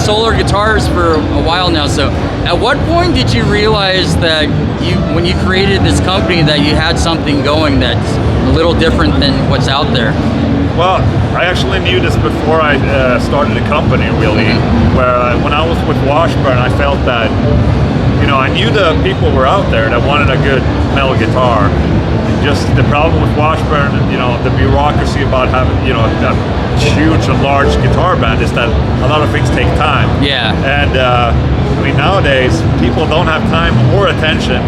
solar guitars for a while now. So, at what point did you realize that when you created this company, that you had something going that's a little different than what's out there? Well, I actually knew this before I started the company, really. Where when I was with Washburn, I felt that, I knew the people were out there that wanted a good metal guitar. Just the problem with Washburn, the bureaucracy about having, a huge and large guitar band is that a lot of things take time. Yeah. And nowadays people don't have time or attention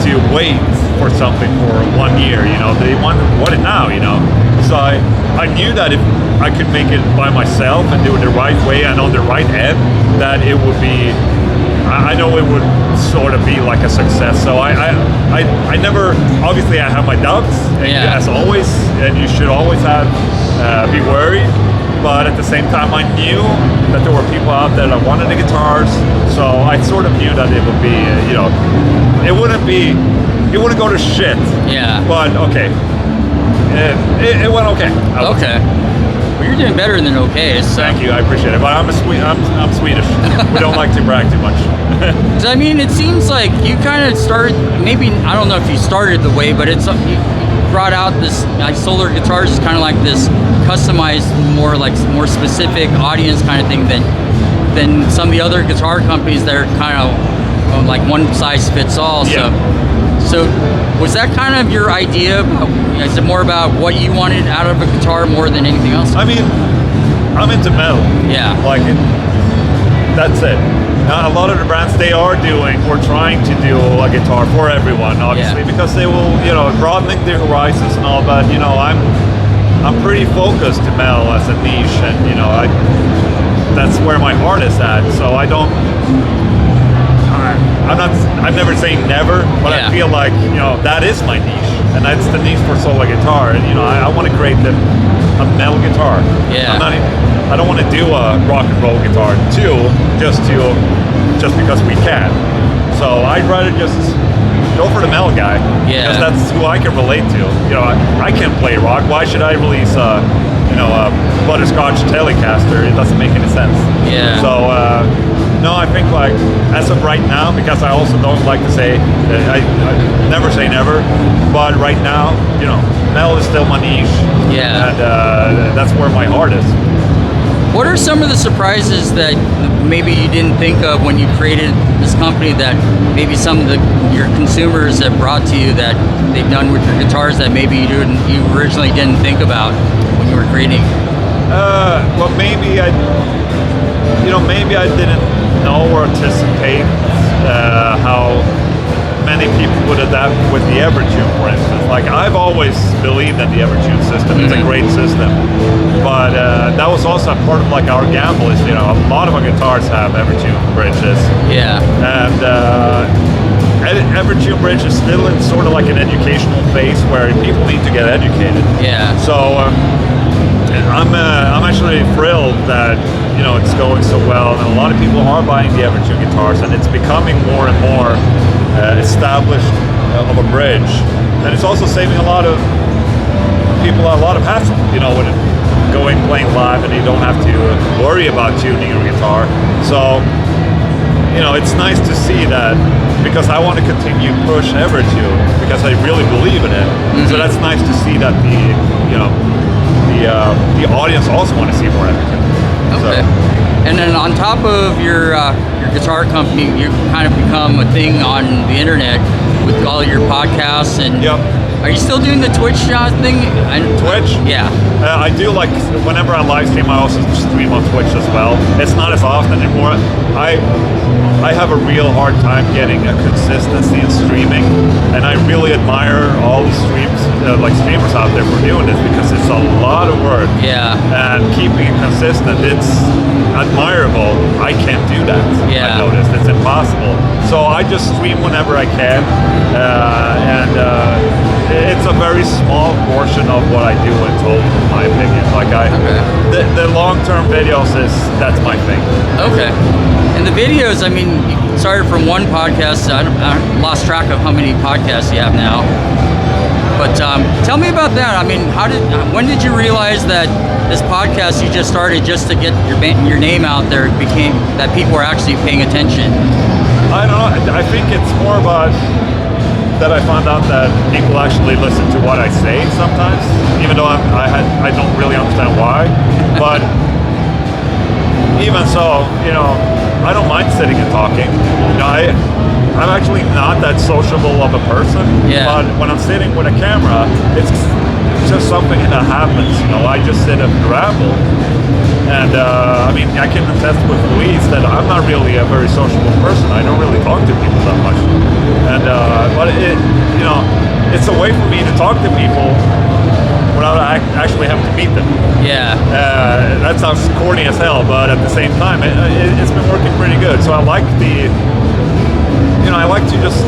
to wait for something for 1 year. They want it now. So I knew that if I could make it by myself and do it the right way and on the right end, that it would be. I know it would sort of be like a success. So I never, obviously I have my doubts, as always, and you should always be worried. But at the same time, I knew that there were people out there that wanted the guitars. So I sort of knew that it would be, it wouldn't go to shit. Yeah. But okay, it went okay. Okay. Well, you're doing better than okay. So. Thank you, I appreciate it. But I'm Swedish. We don't like to brag too much. So, I mean, it seems like you kind of started. Maybe I don't know if you started the way, but you brought out this solar guitars is kind of like this customized, more specific audience kind of thing than some of the other guitar companies that are kind of like one size fits all. Yeah. So was that kind of your idea? Is it more about what you wanted out of a guitar more than anything else? I mean, I'm into metal. Yeah. That's it. Now, a lot of the brands, they are doing or trying to do a guitar for everyone, obviously, because they will, broadening their horizons and all. But I'm pretty focused to metal as a niche, and that's where my heart is at. So I'm never saying never, but I feel like, that is my niche, and that's the niche for solo guitar. And, I want to create a metal guitar. Yeah. I don't want to do a rock and roll guitar too, just because we can. So I'd rather just go for the metal guy, because that's who I can relate to. I can't play rock. Why should I release a butterscotch Telecaster? It doesn't make any sense. Yeah. So no, I think as of right now, because I also don't like to say, I never say never, but right now, metal is still my niche. Yeah. And that's where my heart is. What are some of the surprises that maybe you didn't think of when you created this company, that maybe some of your consumers have brought to you that they've done with your guitars that maybe you originally didn't think about when you were creating? Well, maybe I didn't know or anticipate how many people would adapt with the Evertune, for instance. I've always believed that the Evertune system is a great system, but that was also a part of our gamble. Is a lot of our guitars have Evertune bridges. Yeah. And Evertune bridge is still in sort of an educational phase where people need to get educated. Yeah. So I'm actually thrilled that it's going so well, and a lot of people are buying the Evertune guitars, and it's becoming more and more established of a bridge, and it's also saving a lot of people a lot of hassle. When playing live, and you don't have to worry about tuning your guitar. So it's nice to see that, because I want to continue push Evertune because I really believe in it. So that's nice to see that the audience also want to see more Evertune. Okay. So. And then on top of your guitar company, you've kind of become a thing on the internet with all your podcasts and. Yep. Are you still doing the Twitch thing? Twitch? Yeah. I do, whenever I live stream, I also stream on Twitch as well. It's not as often anymore. I have a real hard time getting a consistency in streaming, and I really admire all the streamers out there for doing this, because it's a lot of work. Yeah. And keeping it consistent, it's admirable. I can't do that. Yeah. I noticed it's impossible. So I just stream whenever I can, and it's a very small portion of what I do in total, in my opinion. The long-term videos that's my thing. Okay. And the videos, I mean, you started from one podcast. I lost track of how many podcasts you have now. But tell me about that. I mean, when did you realize that this podcast you just started just to get your name out there, it became that people are actually paying attention? I don't know. I think it's more about that I found out that people actually listen to what I say sometimes, even though I don't really understand why. But even so, I don't mind sitting and talking. I'm actually not that sociable of a person. Yeah. But when I'm sitting with a camera, it's just something that happens. I just sit and ramble. And I can attest with Louise that I'm not really a very sociable person. I don't really talk to people that much. And but it's a way for me to talk to people without actually having to meet them. Yeah. That sounds corny as hell, but at the same time, it's been working pretty good. So I like I like to just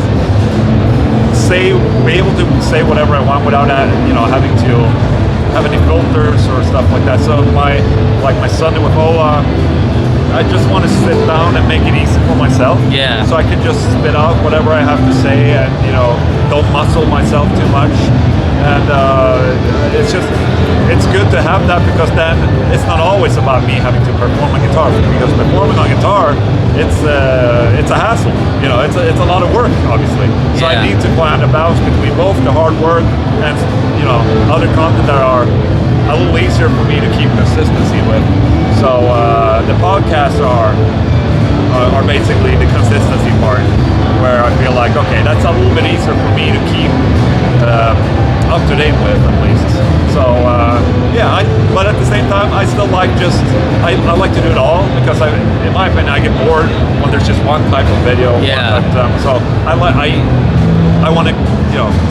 be able to say whatever I want without having to have any filters or stuff like that. So my Sunday with Ola, I just want to sit down and make it easy for myself. Yeah. So I can just spit out whatever I have to say and don't muscle myself too much. And it's good to have that, because then it's not always about me having to perform on guitar. Because performing on guitar, it's a hassle. It's a lot of work, obviously. So I need to find a balance between both the hard work and other content that are a little easier for me to keep consistency with. So the podcasts are basically the consistency part, where I feel like, okay, that's a little bit easier for me to keep up to date with, at least. So but at the same time, I still like I like to do it all, because in my opinion, I get bored when there's just one type of video. Yeah. So I want to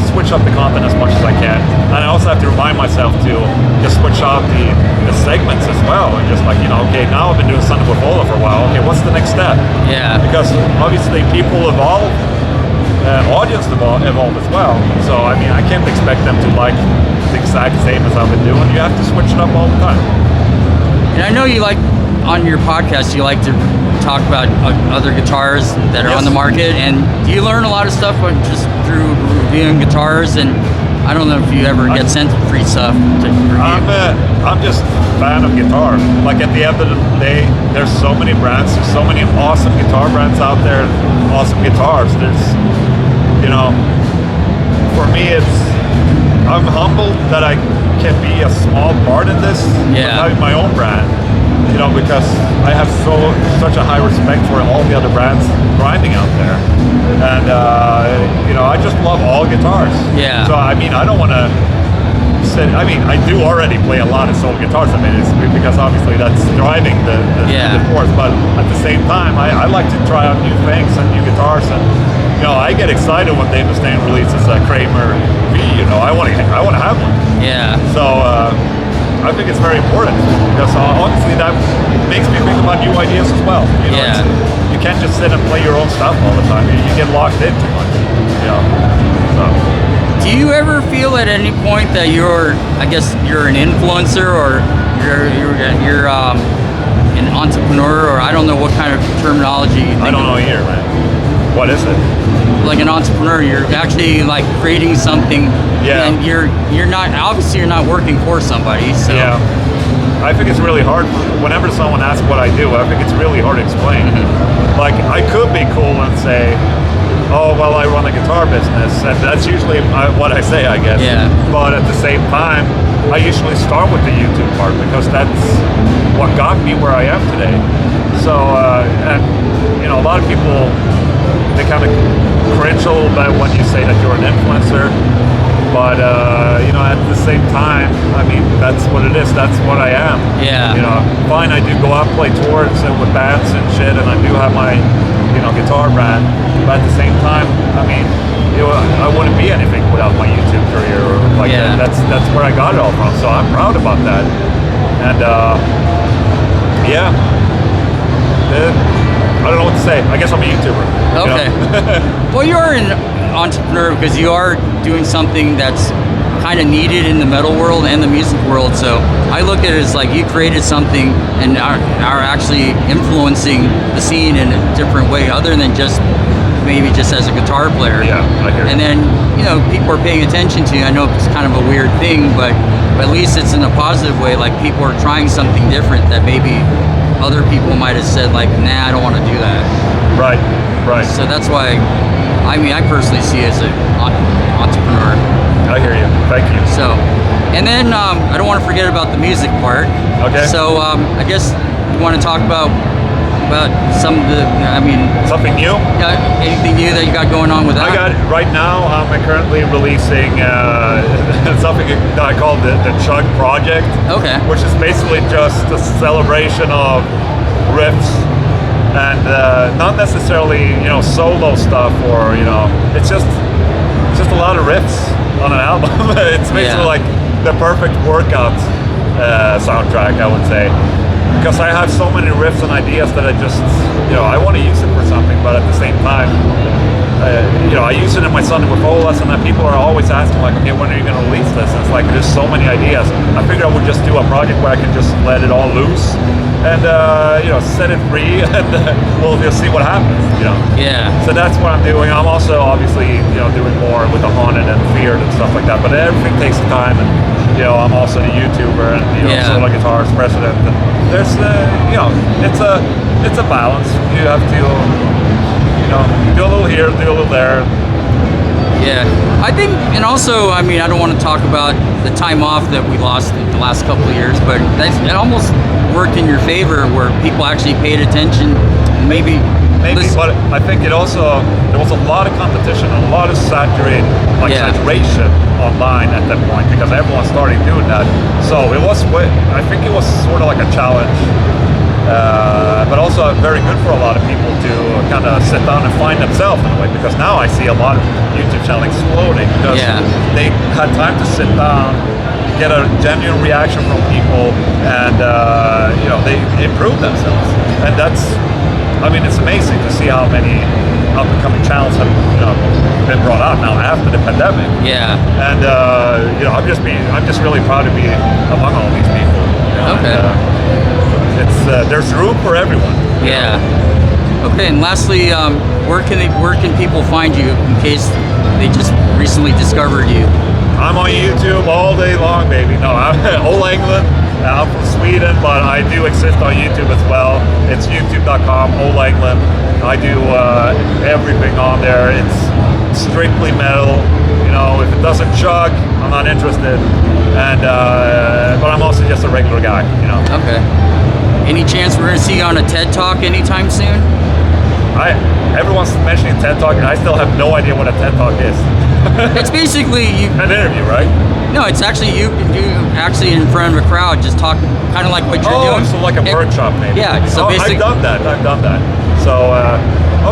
switch up the content as much as I can, and I also have to remind myself to just switch up the segments as well, and just okay, now I've been doing Sunday with Ola for a while. Okay, what's the next step? Yeah. Because obviously people evolve. Audience evolve as well. So I can't expect them to like the exact same as I've been doing. You have to switch it up all the time. And I know you like, on your podcast, you like to talk about other guitars that are on the market. And do you learn a lot of stuff just through reviewing guitars? And I don't know if you ever get sent free stuff to review. I'm just a fan of guitar. Like, at the end of the day, there's so many brands. There's so many awesome guitar brands out there. Awesome guitars. There's, for me, I'm humbled that I can be a small part in this. Yeah. Having my own brand. Because I have such a high respect for all the other brands grinding out there. And, I just love all guitars. Yeah. So, I don't want to say, I do already play a lot of soul guitars. It's because obviously that's driving the force. But at the same time, I like to try out new things and new guitars. And, I get excited when Dave Mustaine releases a Kramer V. I want to have one. Yeah. So, I think it's very important, because honestly that makes me think about new ideas as well. You can't just sit and play your own stuff all the time. You get locked in too much. So. Do you ever feel at any point that you're an influencer, or you're an entrepreneur, or I don't know what kind of terminology you think I don't know either, man. What is it? Like an entrepreneur, you're actually like creating something. Yeah. And you're not working for somebody. So. Yeah. I think it's really hard. Whenever someone asks what I do, I think it's really hard to explain. Mm-hmm. Like, I could be cool and say, oh, well, I run a guitar business, and that's usually what I say, I guess. Yeah. But at the same time, I usually start with the YouTube part, because that's what got me where I am today. So, and a lot of people, they kind of cringe a little bit when you say that you're an influencer. But, at the same time, that's what it is. That's what I am. Yeah. Fine, I do go out and play tours and with bands and shit, and I do have my, guitar brand. But at the same time, I wouldn't be anything without my YouTube career or like that. That's where I got it all from. So I'm proud about that. And, I don't know what to say. I guess I'm a YouTuber. Okay. Well, you're an entrepreneur because you are doing something that's kind of needed in the metal world and the music world. So I look at it as like you created something and are actually influencing the scene in a different way, other than just maybe just as a guitar player. Yeah, I hear you. And then people are paying attention to you. I know it's kind of a weird thing, but but at least it's in a positive way. Like people are trying something different that maybe other people might have said like, nah, I don't want to do that. Right. So that's why, I mean, I personally see it as an entrepreneur. I hear you. Thank you. So, and then I don't want to forget about the music part. Okay. So I guess you want to talk about some of the, I mean, Something new? anything new that you got going on with that? I got right now. I'm currently releasing something that I call the Chug Project. Okay. Which is basically just a celebration of riffs and not necessarily solo stuff or it's just a lot of riffs on an album. It's basically like the perfect workout soundtrack, I would say. Because I have so many riffs and ideas that I just, I want to use it for something, but at the same time, I use it in my Sunday with Ola, and then people are always asking, like, okay, when are you going to release this? And it's like, there's so many ideas. I figured I would just do a project where I can just let it all loose and, set it free, and we'll just see what happens, Yeah. So that's what I'm doing. I'm also obviously, doing more with the Haunted and Feared and stuff like that, but everything takes time, and, I'm also the YouTuber and, Ola Guitarist president, and there's, it's a balance. You have to, do a little here, do a little there. Yeah, I think, and also, I mean, I don't want to talk about the time off that we lost in the last couple of years, but it almost worked in your favor where people actually paid attention. Maybe, but I think it also, there was a lot of competition, a lot of saturation online at that point because everyone started doing that. So it was, I think it was sort of like a challenge, but also very good for a lot of people to kind of sit down and find themselves in a way, because now I see a lot of YouTube channels exploding because they had time to sit down, get a genuine reaction from people, and they improve themselves. And that's, I mean, it's amazing to see how many up-and-coming channels have been brought out now after the pandemic. Yeah. And I'm just really proud to be among all these people. Okay. And, there's room for everyone. Yeah. Okay. And lastly, where can people find you in case they just recently discovered you? I'm on YouTube all day long, baby. No, I'm Ola Englund. I'm from Sweden, but I do exist on YouTube as well. It's youtube.com, Ola Englund. I do everything on there. It's strictly metal. If it doesn't chug, I'm not interested. And but I'm also just a regular guy. Okay. Any chance we're gonna see you on a TED Talk anytime soon? Everyone's mentioning TED Talk, and I still have no idea what a TED Talk is. It's basically an interview, right? No, it's actually you can do actually in front of a crowd, just talk, kind of like what you're doing. So like a workshop, maybe. Yeah. So basically, I've done that. So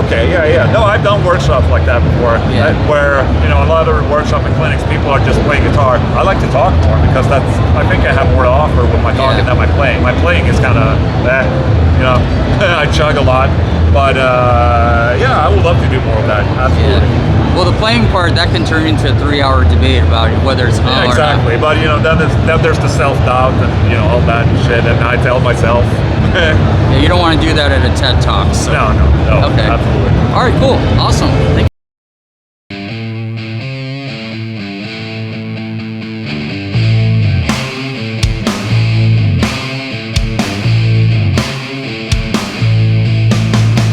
okay, yeah. No, I've done workshops like that before, where a lot of workshop and clinics, people are just playing guitar. I like to talk more because I think I have more to offer with my talking than my playing. My playing is kind of I chug a lot, but I would love to do more of that. Absolutely. Yeah. Well, the playing part that can turn into a 3-hour debate about whether it's exactly. or not. But then there's the self-doubt and all that shit, and I tell myself. Yeah, you don't want to do that at a TED Talk. So. No. Okay. Absolutely. All right. Cool. Awesome. Thank you.